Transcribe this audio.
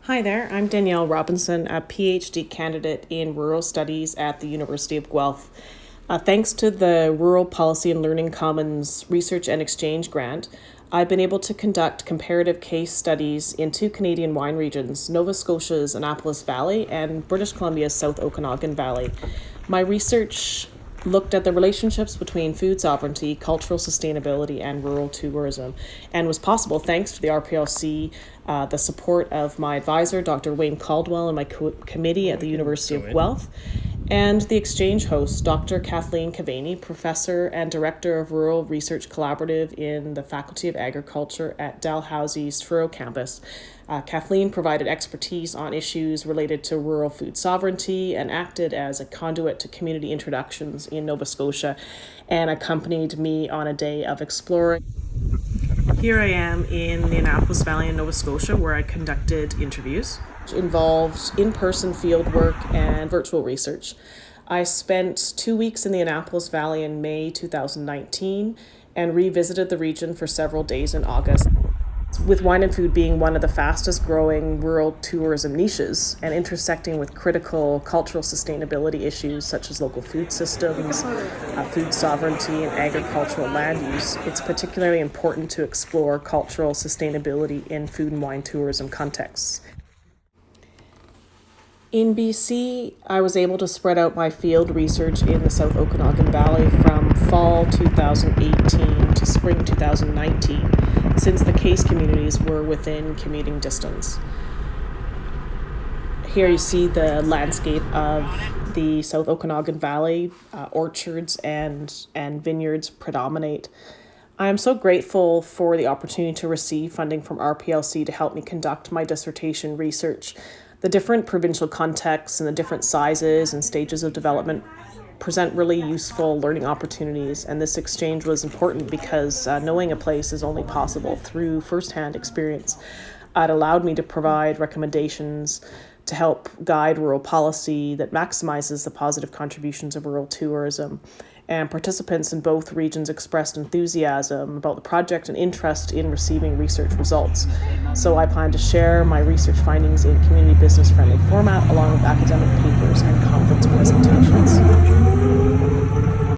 Hi there, I'm Danielle Robinson, a PhD candidate in Rural Studies at the University of Guelph. Thanks to the Rural Policy and Learning Commons Research and Exchange Grant, I've been able to conduct comparative case studies in two Canadian wine regions, Nova Scotia's Annapolis Valley and British Columbia's South Okanagan Valley. My research looked at the relationships between food sovereignty, cultural sustainability, and rural tourism, and was possible thanks to the RPLC, the support of my advisor, Dr. Wayne Caldwell, and my committee at the University of Guelph, and the exchange host, Dr. Kathleen Cavaney, professor and director of Rural Research Collaborative in the Faculty of Agriculture at Dalhousie's Truro campus. Kathleen provided expertise on issues related to rural food sovereignty and acted as a conduit to community introductions in Nova Scotia and accompanied me on a day of exploring. Here I am in the Annapolis Valley in Nova Scotia, where I conducted interviews, which involved in-person field work and virtual research. I spent 2 weeks in the Annapolis Valley in May 2019 and revisited the region for several days in August. With wine and food being one of the fastest growing rural tourism niches and intersecting with critical cultural sustainability issues such as local food systems, food sovereignty, and agricultural land use, it's particularly important to explore cultural sustainability in food and wine tourism contexts. In BC, I was able to spread out my field research in the South Okanagan Valley from fall 2018 to spring 2019, since the case communities were within commuting distance. Here you see the landscape of the South Okanagan Valley. Orchards and vineyards predominate. I am so grateful for the opportunity to receive funding from RPLC to help me conduct my dissertation research. The different provincial contexts and the different sizes and stages of development present really useful learning opportunities, and this exchange was important because knowing a place is only possible through firsthand experience. It allowed me to provide recommendations to help guide rural policy that maximizes the positive contributions of rural tourism. And participants in both regions expressed enthusiasm about the project and interest in receiving research results. So I plan to share my research findings in community business-friendly format along with academic papers and conference presentations.